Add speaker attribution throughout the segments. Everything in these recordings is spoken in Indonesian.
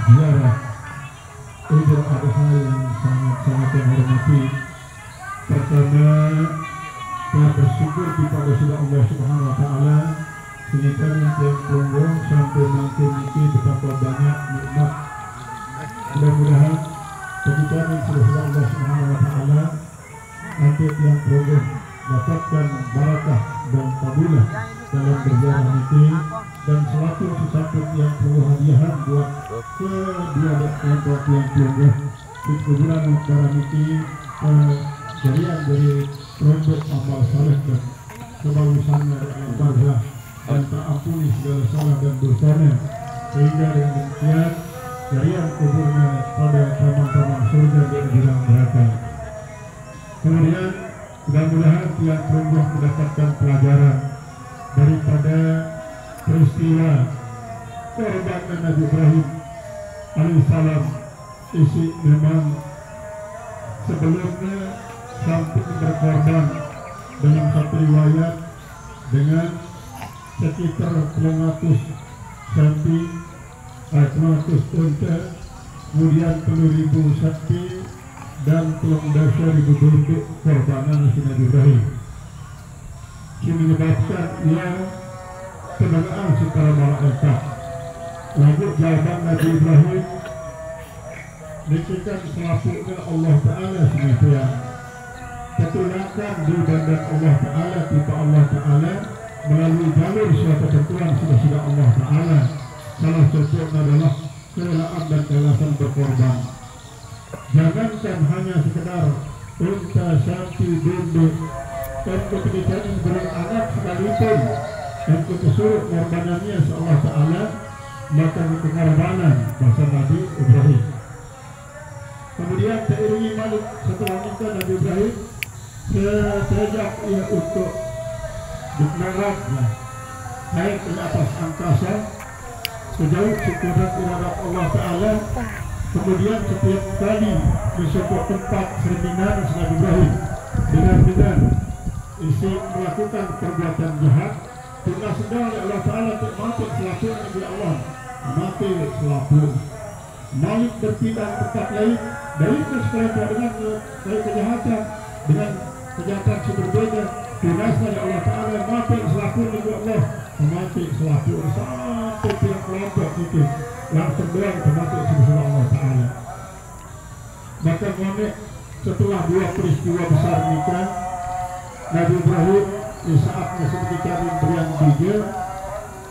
Speaker 1: ziarah Idul Adha yang sangat-sangat menghormati. Pertama, telah bersyukur kepada Allah Subhanahu wa Ta'ala sehingga yang tunggu sampai nanti betapa banyak nikmat. Mudah-mudahan ketika Allah Subhanahu wa Ta'ala nanti yang tunggu dapatkan barakah dan kabulah dalam berziarah ini, dan selaku sesuatu yang perlu hadiah buat kedua kelompok yang tunggu di kuburan negara ini, jadian dari produk amal saleh dan kebagusan ibadah dan terampuni segala salah dan dosanya, sehingga dengan demikian jadian kuburnya pada taman-taman surga dan bilang neraka. Kemudian mudah-mudahan tiap kelompok mendapatkan pelajaran daripada peristiwa korban Nabi Ibrahim alaihissalam. Isi memang sebelumnya sampai berkorban dalam satu riwayat dengan sekitar 200 sapi, 200 unta, kemudian 10.000 sapi dan 10.000 bentuk korbanan Nabi Ibrahim. Ini menyebabkan ia pendengaan secara malaikat. Lalu jawaban Nabi Ibrahim diberikan selaputnya Allah Ta'ala semestinya. Petulakan di badan Allah Ta'ala, tiba Allah Ta'ala melalui jalur suatu ketentuan sudah Allah Ta'ala. Salah satu adalah kerelaan dan keikhlasan berkorban. Jangankan hanya sekedar unta, sapi, domba, dan ketika beranak sekalipun, dan kesuruh korbanannya Allah Ta'ala, maka pengorbanan bahasa Nabi Ibrahim. Kemudian seiringi Malik setelah nikah Nabi Ibrahim sejak ia untuk diknarak naik ke atas angkasa sejauh sekudang iradat Allah Ta'ala. Kemudian setiap kali di sebuah tempat seminar Nabi Ibrahim dengan isi melakukan perbuatan jahat, tidak sedang Allah Ta'ala mati selaku Nabi Allah, mati selaku. Malik berpindah ke tempat lain dari sekelompok dengan kejahatan, dengan kejahatan berbeda, tunasnya Allah Ta'ala mati selaku Nabi Allah, mati selaku sampai tiap kelompok itu langsung doang mati sebesar Allah Ta'ala. Maka setelah dua peristiwa besar nikah Nabi Ibrahim di saat masih dicari berian tiga,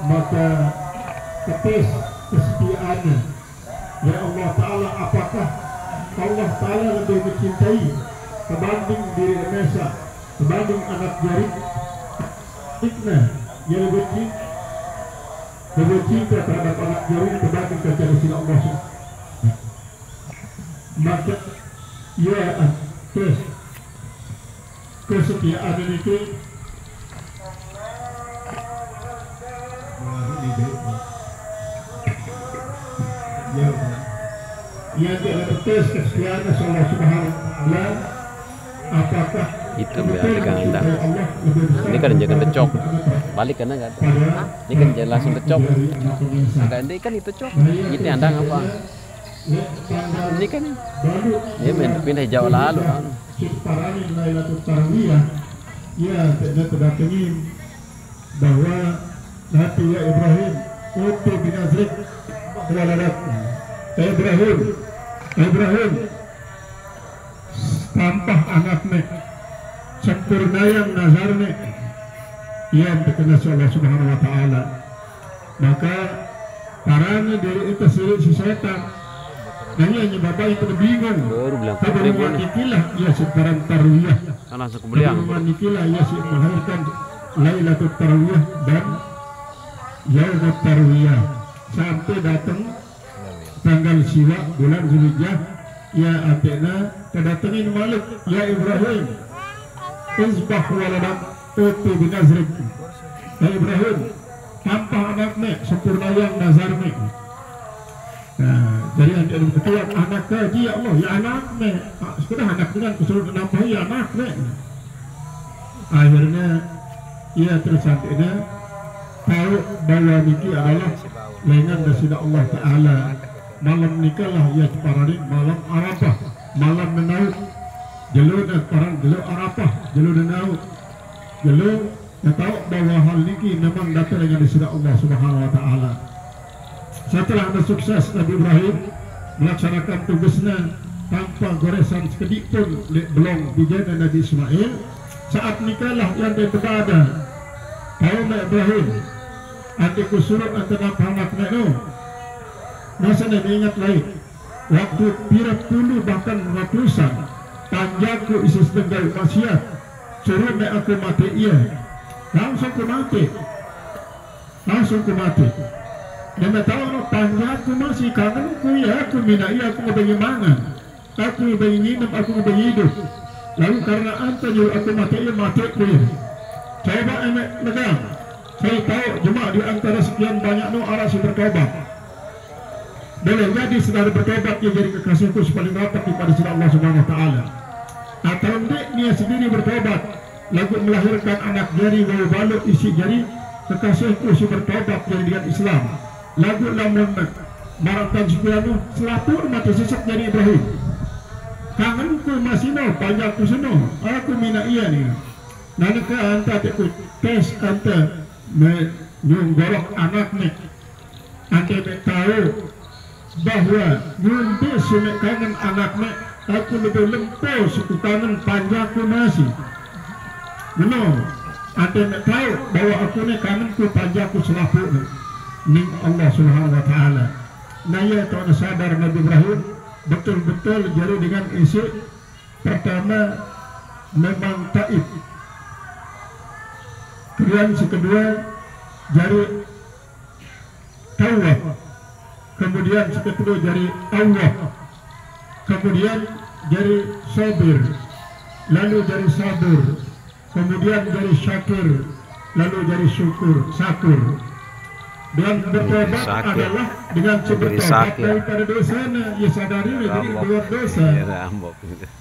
Speaker 1: maka ketis kesetiaannya. Ya Allah Ta'ala, apakah Allah Ta'ala lebih mencintai kebanding diri Indonesia, kebanding anak jari ikna, yang lebih cinta terhadap anak jari kebanding kepada sila Allah. Maka ya atas kesetiaan itu yang diatas kesetiaan Allah Subhanahu wa Ta'ala, apakah
Speaker 2: itu berarti kan ini kan jangan decok balik karena nggak ada ini kan jangan langsung decok agak ini kan itu cok itu andang apa ini kan ya pindah jauh lalu kan
Speaker 1: ya tidak ingin bahwa Nabi Ibrahim untuk binazrik waladat Ibrahim tampah anaknya sempurna yang nazarnya yang terkena Allah Subhanahu wa Ta'ala. Maka caranya dari itu si setan nanya bapak itu bingung
Speaker 2: baru bilang
Speaker 1: ikilah ya sekarang tarwiyah
Speaker 2: langsung kemudian
Speaker 1: ikilah ya si melahirkan Lailatul Tarwiyah dan Yaumut Tarwiyah sampai datang tanggal siwa bulan Zulhijjah. Ya antina kedatengin Malik ya Ibrahim izbah waladak utu binazrik. Ya Ibrahim tampah anaknya sempurna yang nazarnya. Nah, jadi ada kebetulan anak kaji ya Allah ya anaknya sudah anak dengan kesuruh nambah ya anaknya. Akhirnya ia tersantiknya tahu bahwa niki adalah lainan dari Allah Ta'ala. malam nikalah ia parani malam Arafah, malam menauk jalur dan parang jalur Arafah, jalur menau jalur yang tahu bahwa hal ini memang datang dengan disediakan Allah Subhanahu Wa Taala. Setelah sukses Nabi Ibrahim melaksanakan tugasnya tanpa goresan sekedik pun belum dijana Nabi Ismail, saat nikahlah yang berbeda kaum Ibrahim adikku suruh antara anak itu masa Nabi ingat lain waktu pirat puluh bahkan ratusan panjaku isi setengah maksiat suruh aku mati ia langsung ku mati dan tahu panjaku masih kangenku ya aku mina ia aku bagi mangan aku bagi minum aku bagi hidup lalu karena anta nyuruh aku mati ia mati ku ya coba emek megang saya tahu cuma di antara sekian banyak arah si bertobat boleh jadi saudara bertobat dia jadi kekasihku paling rapat kepada sisi Allah Subhanahu Wa Taala atau enggak dia sendiri bertobat lalu melahirkan anak jari baru baluk isi jari kekasihku si bertobat jadi dengan Islam lagu lamun maratan sekianu selapur mati sesat jadi Ibrahim kangenku masih no panjangku seno aku mina iya nih nanti anta teku tes anta menyunggorok anaknya anta tahu bahwa nyumbi sumek kangen anaknya aku lebih lempau suku kangen panjangku masih benar anta tahu bahwa aku nih kangenku panjangku selapur ning Allah Subhanahu Wa Taala. Nah ya tuan sadar Nabi Ibrahim betul-betul jadi dengan isi pertama memang taib, kemudian kedua jadi tawaf, kemudian kedua jadi Allah, kemudian jadi sabir, lalu jadi sabur, kemudian jadi syakir, lalu jadi sakur. Dan bertobat adalah dengan bertobat daripada dosanya, ya sadari jadi dua dosa.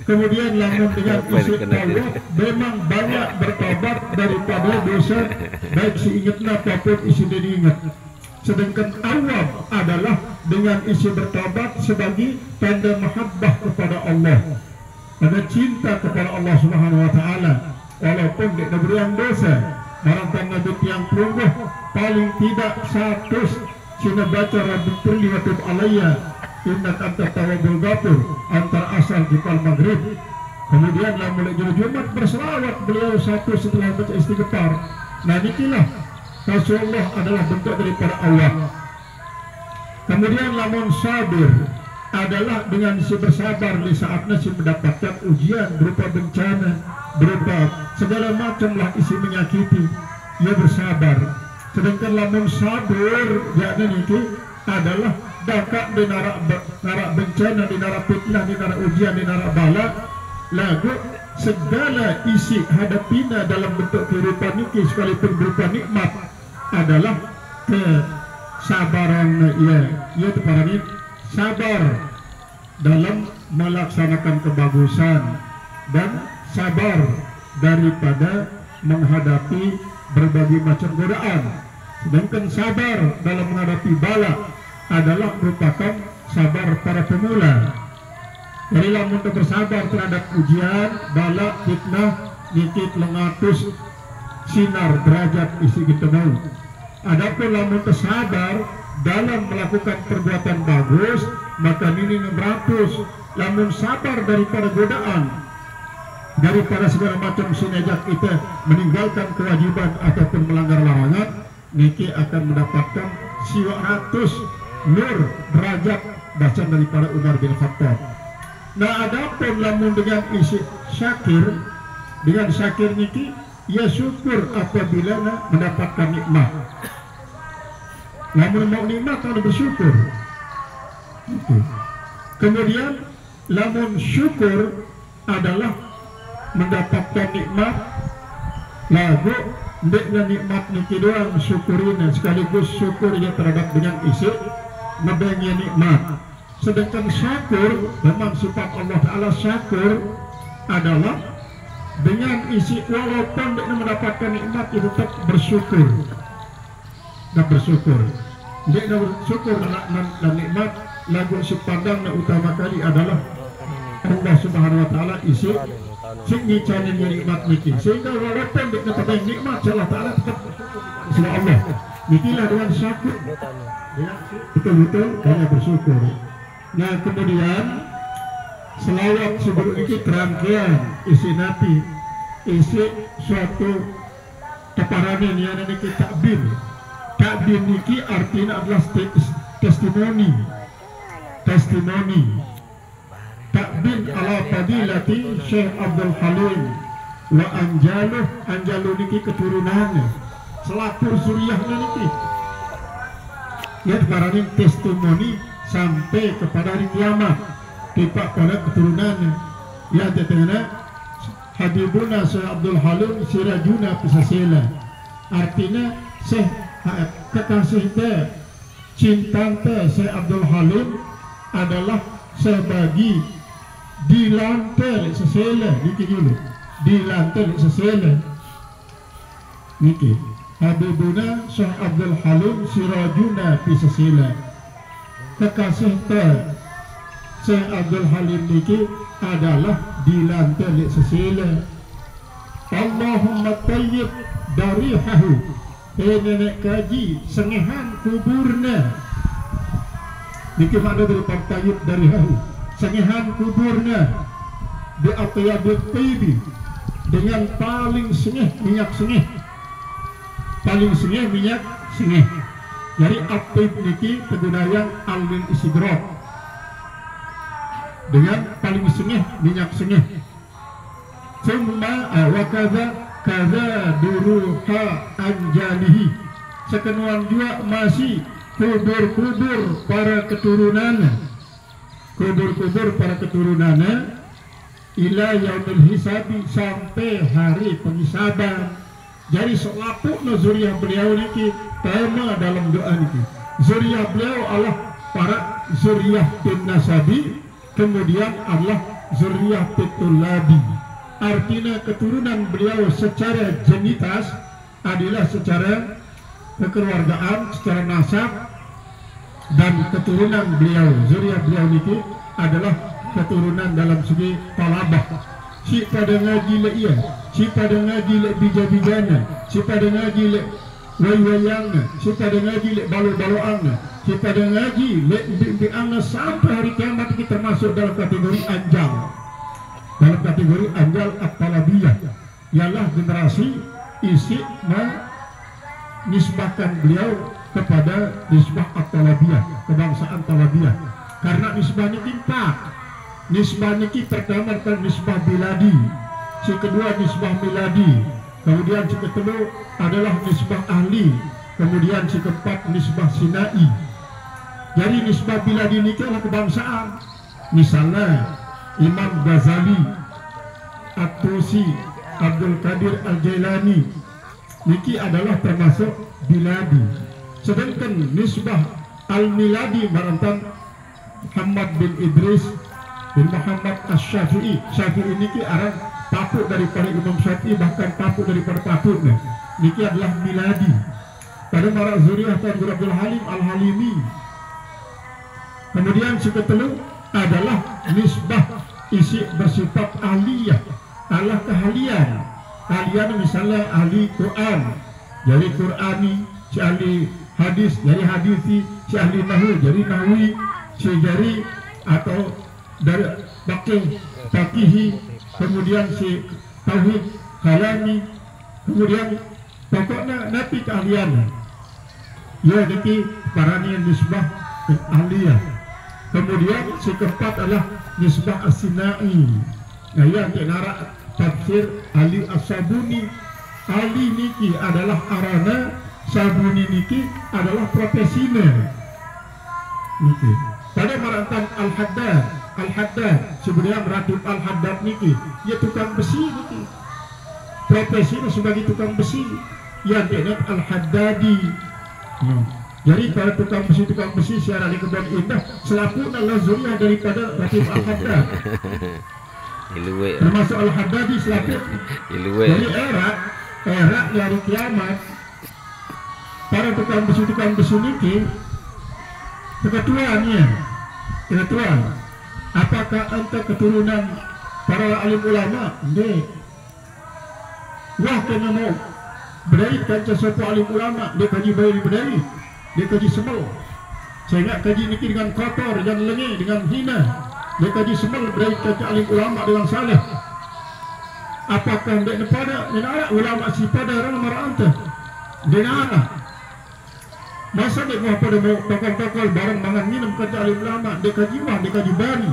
Speaker 1: Kemudian lamun dengan isi tawaf memang banyak bertobat daripada dosa, baik seingatnya ataupun isi diingat. Sedangkan awam adalah dengan isi bertobat sebagai tanda mahabbah kepada Allah, tanda cinta kepada Allah Subhanahu Wa Taala, walaupun tidak beriang dosa. Barangkali Nabi yang perungguh paling tidak 100 sina baca Rabbi Kulli wa Tub Alayya innaka anta tawwabul ghafur antara asal jukal maghrib. Kemudian mulai Jumat berselawat beliau satu setelah baca istighfar. Nah inilah Rasulullah adalah bentuk daripada Allah. Kemudian lamun sabir adalah dengan si bersabar di saatnya si mendapatkan ujian berupa bencana, berupa segala macamlah isi menyakiti, ia bersabar. Sedangkan lamun sabur yakni itu adalah dakak di narak bencana, di narak fitnah, di narak ujian, di narak bala, lagu segala isi hadapina dalam bentuk kehidupan ini sekalipun berupa nikmat adalah kesabaran ia teparani sabar dalam melaksanakan kebagusan dan sabar daripada menghadapi berbagai macam godaan. Sedangkan sabar dalam menghadapi bala adalah merupakan sabar para pemula. Jadi lamun bersabar terhadap ujian, bala, fitnah, nikit lengatus sinar derajat isi kita mau. Adapun lamun tersabar dalam melakukan perbuatan bagus, maka ini 600. Lamun sabar daripada godaan, daripada segala macam sinajak kita meninggalkan kewajiban ataupun melanggar larangan, niki akan mendapatkan 100 nur derajat bacaan daripada Umar bin Khattab. Nah adapun lamun dengan isi syakir, dengan syakir niki ia syukur apabila mendapatkan nikmat. Lamun mau nikmat harus bersyukur. Kemudian lamun syukur adalah mendapatkan nikmat, lagu ndeknya nikmat niki doang syukurin, sekaligus syukur ia terhadap dengan isi ngebengi nikmat. Sedangkan syakur memang sifat Allah Ta'ala syakur adalah dengan isi walaupun tidak mendapatkan nikmat itu tetap bersyukur dan bersyukur. dia nak bersyukur dan nikmat lagu sepandang na utama kali adalah Allah Subhanahu wa taala isi sing canin nikmat niki sehingga walaupun dia kata nikmat Allah taala tetap bersyukur Allah nikilah dengan syukur betul-betul hanya bersyukur. Nah kemudian selawat sebelum ini kerangkaian isi nabi isi suatu teparanan yang niki takbir niki artinya adalah testimoni takbir ala fadilati Syekh Abdul Halim wa anjaluh niki keturunannya selapur suriahnya niki ya teparanan testimoni sampai kepada hari kiamat tiba pada keturunannya ya tetangga Habibuna Syekh Abdul Halim sirajuna pisasela artinya Syekh kekasih cinta Syekh Abdul Halim adalah sebagi di lantai sesela niki dulu di lantai sesela niki Habibuna Syekh Abdul Halim sirajuna pisasela kekasih Syekh Abdul Halim niki adalah di lantai sesela Allahumma tayyib darihahu nenek kaji sengehan kuburna niki makna daripada tayyib darihahu sengehan kuburna di atyabut tibi dengan paling sengih minyak sengih jadi atib niki kegunaan alin isidrok dengan paling sengih minyak sengih summa wa kaza duruha anjalihi sekenuan juga masih kubur-kubur para keturunannya ila yaumil hisabi sampai hari penghisaban. Jadi selapukna zuriyah beliau niki tema dalam doa niki zuriyah beliau Allah para zuriyah bin nasabi kemudian Allah zuriyah pitulabi artinya keturunan beliau secara jenitas adalah secara kekeluargaan secara nasab dan keturunan beliau zuriyah beliau niki adalah keturunan dalam segi talabah si pada ngaji le iya si pada ngaji le bija-bijana si pada ngaji le wayang si pada ngaji le balo-baloang si pada ngaji le impi-impiang sampai hari kiamat kita termasuk dalam kategori anjal at-talabiyah ialah generasi isi menisbahkan beliau kepada nisbah at-talabiyah kebangsaan talabiyah karena nisbah ini empat nisbah niki pertama kan nisbah biladi si kedua nisbah miladi kemudian si ketiga adalah nisbah ahli kemudian si keempat nisbah sinai. Jadi nisbah biladi niki adalah kebangsaan misalnya Imam Ghazali, At-Tusi, Abdul Qadir Al-Jailani niki adalah termasuk biladi. Sedangkan nisbah al-miladi barantan Muhammad bin Idris bin Muhammad Asy-Syafi'i. Syafi'i niki arang papuk daripada Imam Syafi'i bahkan papuk daripada papuknya. Niki adalah miladi. Pada para zuriyah Tuan Abdul Halim Al-Halimi. Kemudian si ketelu adalah nisbah isi bersifat ahliyah Allah keahlian misalnya ahli Quran jadi Qurani si ahli hadis jadi hadisi si ahli nahwu jadi nahwi si jadi atau dari faqihi kemudian si tauhid kalami kemudian pokoknya nabi keahlian ya jadi parani nisbah ahliyah. Kemudian si keempat adalah nisbah as-sinai. Nah yang kenara tafsir Ali As-Sabuni. Ali niki adalah arana, Sabuni niki adalah profesinya. Niki. Pada marantan Al-Haddad sebenarnya meratib Al-Haddad niki, ya tukang besi niki. Profesinya sebagai tukang besi. Yang kenal Al-Haddadi. Jadi para tukang besi secara di kebun indah selaku adalah zuriyah daripada Ratib Al-Haddad. Termasuk Al-Haddadi selaku. Jadi era dari kiamat para tukang besi niki ketuanya, ketuan. Apakah ente keturunan para alim ulama? Tidak. Wah kena mau berdari kaca sopo alim ulama, dia kaji bayi berdari, dia kaji semel. Saya ingat kaji ini dengan kotor, dengan lengi, dengan hina. Dia kaji semel berdari kaca alim ulama dengan saleh. Apakah dia pada menara ulama si pada orang maranta? Denara. Masa dia mau pada tokol-tokol barang mangan minum kaca alim ulama, dia kaji wah, dia kaji bari.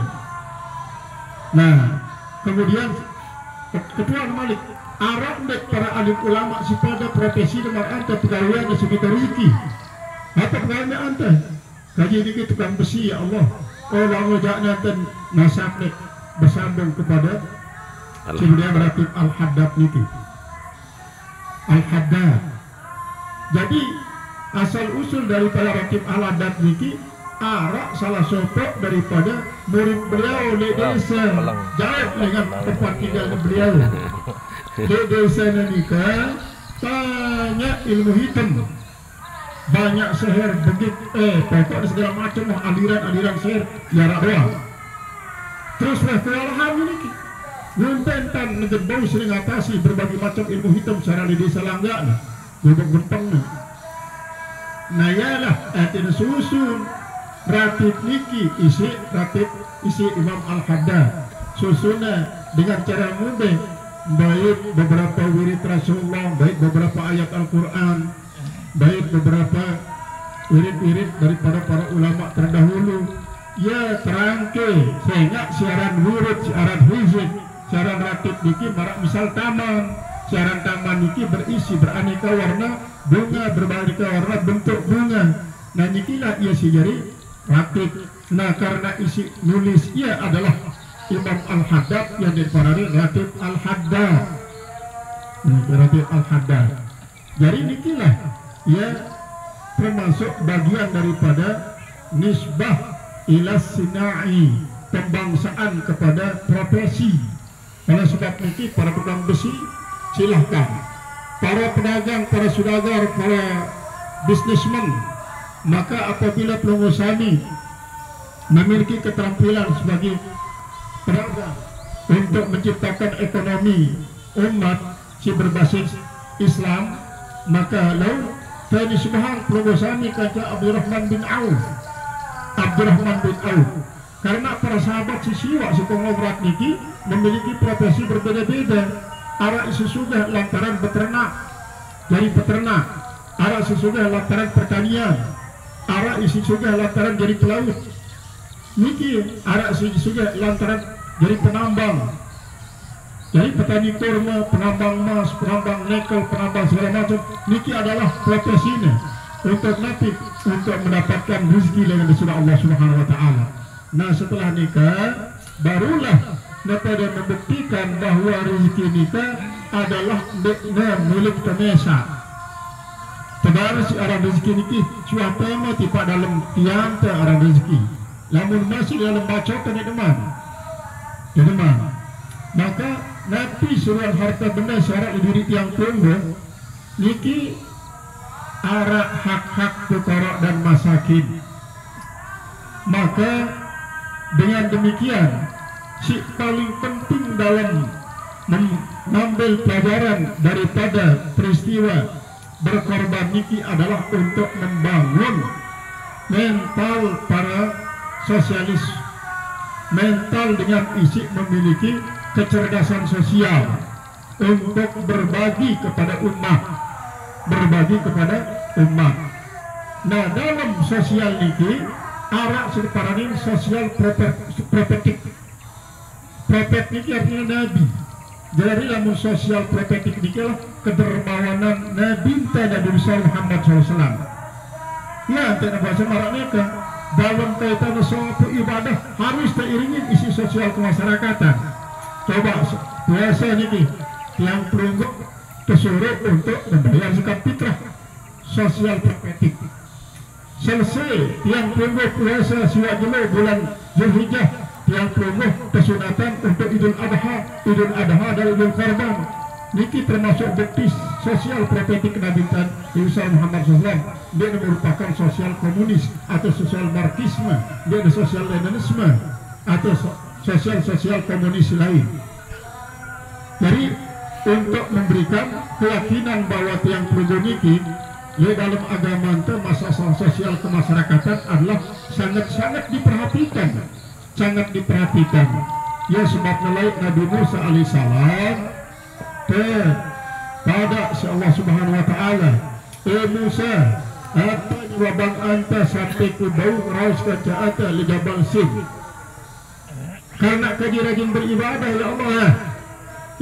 Speaker 1: Nah, kemudian ketua Malik Arab dek para alim ulama si pada profesi dengan anta pegawainya sekitar rezeki. Apa pegawainya anta? Kaji dikit tukang besi ya Allah. Oh lalu jangan dan nasab dek bersambung kepada kemudian Ratib Al-Haddad niki. Al-Haddad. Jadi asal usul daripada Ratib Al-Haddad niki Arak salah sosok daripada murid beliau di desa. Jauh dengan tempat tinggal beliau. Di desa nikah banyak ilmu hitam, banyak sihir begit, pokok segala macam aliran sihir jarak doang. Terus kewalahan ini nuntentan negeri bau sering atasi berbagai macam ilmu hitam secara di desa langga nih, gubuk gempeng nih. Nah yalah, tidak susun Ratib niki isi Imam Al-Haddad susunnya dengan cara mudah, baik beberapa wirid Rasulullah, baik beberapa ayat Al-Quran, baik beberapa wirid-wirid daripada para ulama terdahulu. Ya terangke sehingga siaran wirid, siaran hizib, siaran ratib niki marak misal taman. Siaran taman niki berisi beraneka warna bunga, beraneka warna bentuk bunga. Nah nikilah ia sejari ratib. Nah karena isi nulis ia adalah Imam Al-Haddad yang diparani Ratib Al-Haddad. Ratib Al-Haddad. Jadi nikilah ia termasuk bagian daripada nisbah ila sinai, pembangsaan kepada profesi. Oleh sebab niki para tukang besi silahkan, para pedagang, para saudagar, para bisnismen, maka apabila pengusaha memiliki keterampilan sebagai pedagang untuk menciptakan ekonomi umat si berbasis Islam, maka lalu tadi subhan pengusaha kata Abdurrahman bin Auf. Karena para sahabat si siwa si pengobrat niki memiliki profesi berbeda-beda. Ara sesudah lantaran beternak, jadi peternak. Ara sesudah lantaran pertanian. Ara sesudah lantaran jadi pelaut. Niki ara sesudah lantaran jadi penambang. Jadi petani kurma, penambang emas, penambang nikel, penambang segala macam. Niki adalah profesinya untuk natif, untuk mendapatkan rezeki dengan surah Allah Subhanahu Wa Taala. Nah setelah nikah barulah pada membuktikan bahwa rezeki nikah adalah milik temesa. Tebar si arah rezeki niki suatu mah tipa dalam tiang te arah rezeki. Lamun masih dalam bacotan ya teman. Maka Nabi suruh harta benda syarat diri tiang tunggu niki arah hak-hak fuqara dan masakin. Maka dengan demikian si paling penting dalam mengambil pelajaran daripada peristiwa berkorban niki adalah untuk membangun mental para sosialis, mental dengan isi memiliki kecerdasan sosial untuk berbagi kepada umat, Nah dalam sosial niki arak separanin sosial propetik. Propet niki artinya nabi. Jadi lamun sosial propetik niki lah kedermawanan Nabi Muhammad SAW. Ya, tidak bahasa maraknya kan dalam kaitan suatu ibadah harus diiringi isi sosial kemasyarakatan. Coba biasa niki tiang perunggu kesuruh untuk membayar zakat fitrah, sosial propetik. Selesai tiang perunggu puasa siwak dulu bulan Zulhijjah, yang perunggu kesunatan untuk Idul Adha dan Idul Korban. niki termasuk bukti sosial profetik Nabi Muhammad SAW. Dia merupakan sosial komunis atau sosial marxisme, dia ada sosial leninisme atau sosial komunis lain. Jadi untuk memberikan keyakinan bahwa tiang pelunggu niki ya dalam agama itu masalah sosial kemasyarakatan adalah sangat diperhatikan. Ya sebab nilai Nabi Musa alaihissalam pada Allah Subhanahu wa taala, Musa, apa jawaban anta sampai ku bau raus kaca ata li Jabal Sin. Karena kau rajin beribadah ya Allah,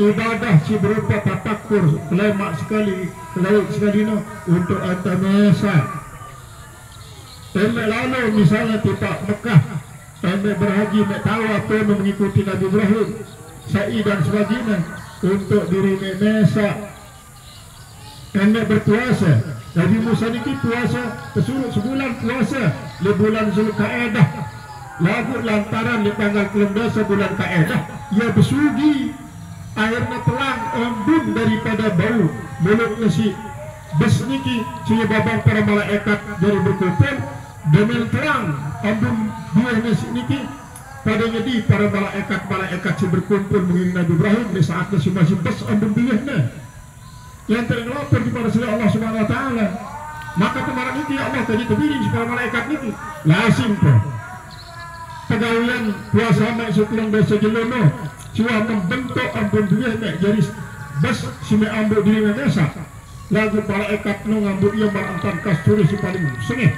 Speaker 1: ibadah si berupa tafakur lemak sekali untuk anta Musa. Lalu misalnya kita Mekah, berhaji nak tahu apa mengikuti Nabi Ibrahim, Sa'i dan sebagainya untuk diri Musa. Berpuasa. Nabi Musa ini puasa sebulan puasa di bulan Zulkaidah. Lagu lantaran di tanggal 16 bulan Kaidah ia bersugi airnya telang embun daripada bau mulutnya si bes niki si babang para malaikat dari berkumpul dengan terang embun dua niki pada jadi para malaikat si berkumpul mengiring Nabi Ibrahim di saat si masih bes embun dua yang tergelapar kepada Allah Subhanahu wa taala. Maka kemarin itu ya Allah tadi terbiring para malaikat niki lasim kok pegawaian puasa mek sukulang desa jelono siwa membentuk ampun dunia mek jadi bes si mek ambil diri desa lagu malaikat no ngambil ia marantan kasturi si paling sengih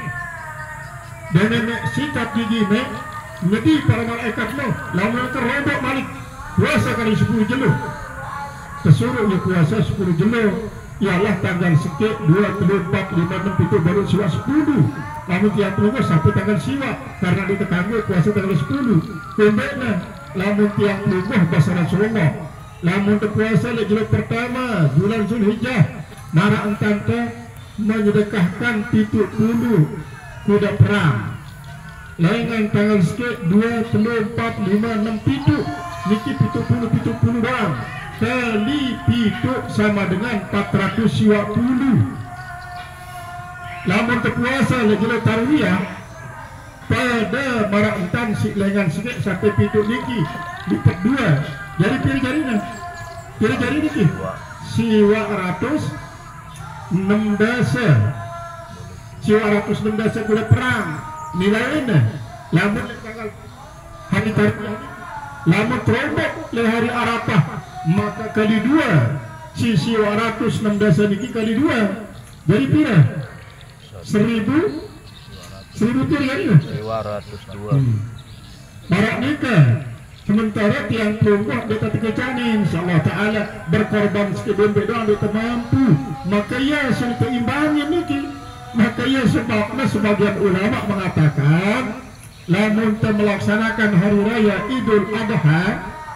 Speaker 1: dan mek sikat gigi mek jadi para malaikat no lalu terobok balik puasa kali 10 jelo kesuruh ya puasa 10 jelo ialah tanggal sikit 2, 3, 4, 5, 6 itu baru siwa 10. Namun tiap pelunggu sampai tanggal siwa karena di tetangga puasa tanggal 10. Pendeknya namun tiap pelunggu bahasa Rasulullah namun puasa di bulan pertama bulan Zulhijjah nara entante menyedekahkan titik dulu kuda perang laingan tanggal sikit 2, 3, 4, 5, 6 titik niki titik puluh doang kali pituk sama dengan 400 siwa puluh. Lamun terpuasa lagi tarwiyah pada marak entan si lengan sikit sampai pituk niki lipat 2. Jadi pilih niki siwa 116 kuda perang nilainya. Lamun tanggal hari tarwiyah lamun terombok le hari Arafah maka kali 2 si 116 niki kali 2 jadi pira 1000 pira ini 202 barak nikah sementara tiang perempuan kita kecanin insyaallah taala berkorban sedikit doang dia mampu maka ia sulit imbangi niki maka ia sebabnya sebagian ulama mengatakan lamun melaksanakan hari raya Idul Adha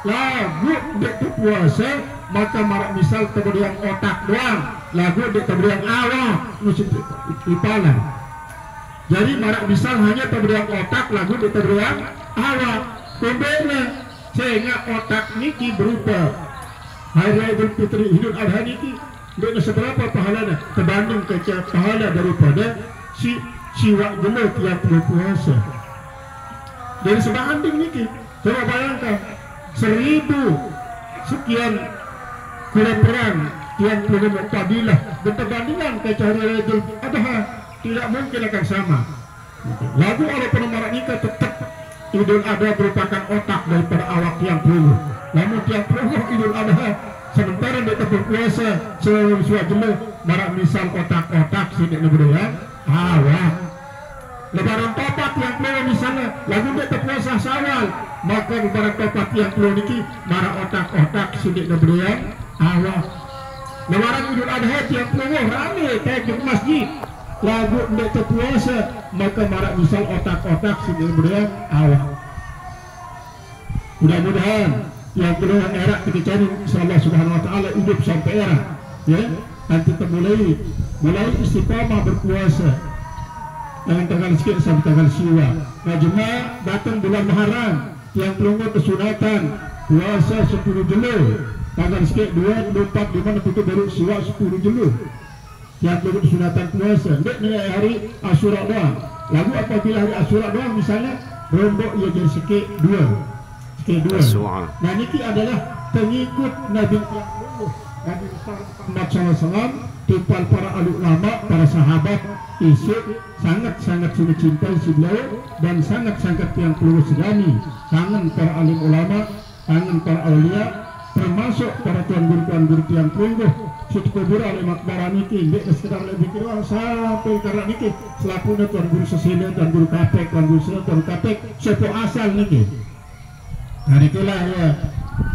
Speaker 1: lagu dek puasa maka marak misal kemudian otak doang lagu dek kemudian awak musim ipalan jadi marak misal hanya kemudian otak lagu dek kemudian awak kemudian sehingga otak niki berupa hari raya Idul Fitri Idul Adha niki dengan seberapa pahalanya terbanding ke pahala daripada si siwak jenuh tiap berpuasa dari sebanding niki coba bayangkan 1000 sekian kuda perang yang belum fadilah berperbandingan ke hari raya Idul Adha tidak mungkin akan sama. Lalu oleh penemaran nikah tetap Idul Adha merupakan otak daripada awak yang peluluh. Namun tiang peluluh Idul Adha sementara mereka berpuasa selalu suat jenuh marak misal otak-otak sini negerian awak. Lebaran topat yang peluluh misalnya lalu mereka puasa Syawal maka lebaran topat yang peluluh niki marak otak-otak sini negerian awak. Lebaran Idul Adha yang peluluh rame kayak ke masjid lagu mereka puasa maka marak misal otak-otak sini negerian awak. Mudah-mudahan yang kedua era kita cari insyaallah subhanahu wa ta'ala hidup sampai era ya nanti kita mulai istiqamah berpuasa dengan tanggal sikit sampai tanggal siwa. Nah jemaah datang bulan Muharram yang pelunggu kesunatan puasa 10 jelo tanggal sikit 2, 24, 5 itu baru siwak 10 julu yang baru sunatan puasa. Dek nilai hari Asyura doang. Lalu apabila hari Asyura doang misalnya rombok ia jadi sikit 2. Nah niki adalah pengikut Nabi Muhammad SAW, timpal para ahli ulama, para sahabat isuk sangat-sangat mencintai si beliau dan sangat-sangat yang perlu segani sangat para alim ulama, sangat para aulia, termasuk para tuan guru yang tunggu kubur oleh makbara niki ndek sekedar lebih kira sampai karena niki selaku tuan guru sesina, tuan guru kapek, tuan guru sesina, tuan kapek sepo asal niki. Nah itulah ya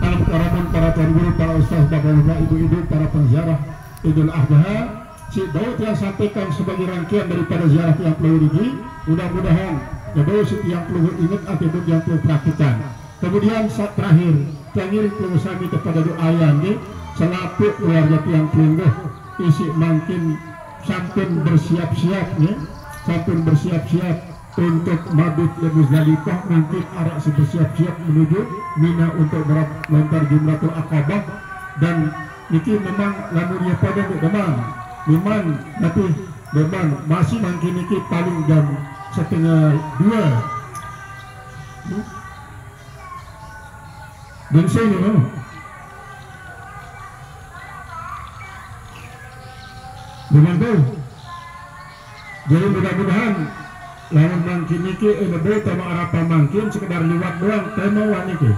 Speaker 1: alam karaman para tuan guru, para ustaz, bapak-bapak, ibu-ibu, para penziarah Idul Adha, si Daud yang sampaikan sebagai rangkaian daripada ziarah yang perlu ini, mudah-mudahan Daud yang perlu ingat atau yang perlu perhatikan. Kemudian saat terakhir perlu sami kepada doa yang ini selaku keluarga yang perlu isi makin sampun bersiap-siap ya, sampun bersiap-siap untuk mabit ke Muzdalifah, mungkin arah bersiap-siap menuju Mina untuk melontar Jumratul Aqabah. Dan niki memang lamunnya pada memang tapi memang masih mungkin niki paling jam 1:30 dan saya memang tahu. Jadi mudah-mudahan lawan mangkin niki sama Arafah mangkin sekedar liwat doang tema waniki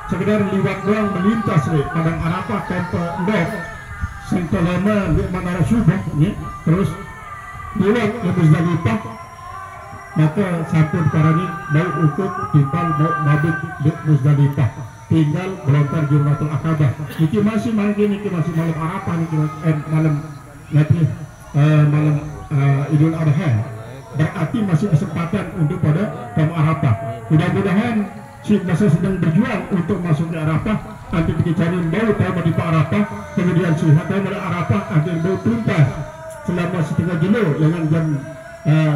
Speaker 1: sekedar liwat doang melintas padang Arafah tanpa ndok sentolama di Menara Subuh nih terus liwat ke Muzdalifah, maka sampun parani mau ukut timpal mau mabit di Muzdalifah tinggal melontar Jumratul Aqabah. Niki masih mangkin niki masih malam Arafah niki malam nanti malam Idul Adha, berarti masih kesempatan untuk pada kaum Arafah. Mudah-mudahan si masa sedang berjuang untuk masuk ke Arafah, nanti dicariin bau tahu di Pak Arafah, kemudian sudah tahu dari Arafah akan bau tuntas selama setengah jilo dengan jam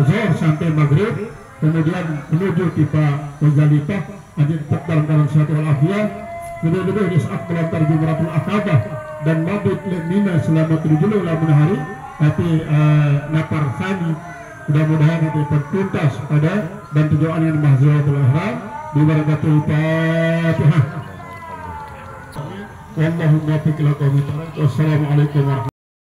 Speaker 1: zuhur sampai maghrib, kemudian menuju di Pak Muzdalifah, nanti tetap dalam suatu walafiat, kemudian di saat melontar Jumratul Aqabah dan mabit Mina selama 7 jilo lamun hari, tapi napar sani. Mudah-mudahan nanti tertuntas pada dan tujuan yang mahzuratul ihram di barakatul Fatihah. Wallahumma fiqh lakum. Wassalamualaikum warahmatullahi wabarakatuh.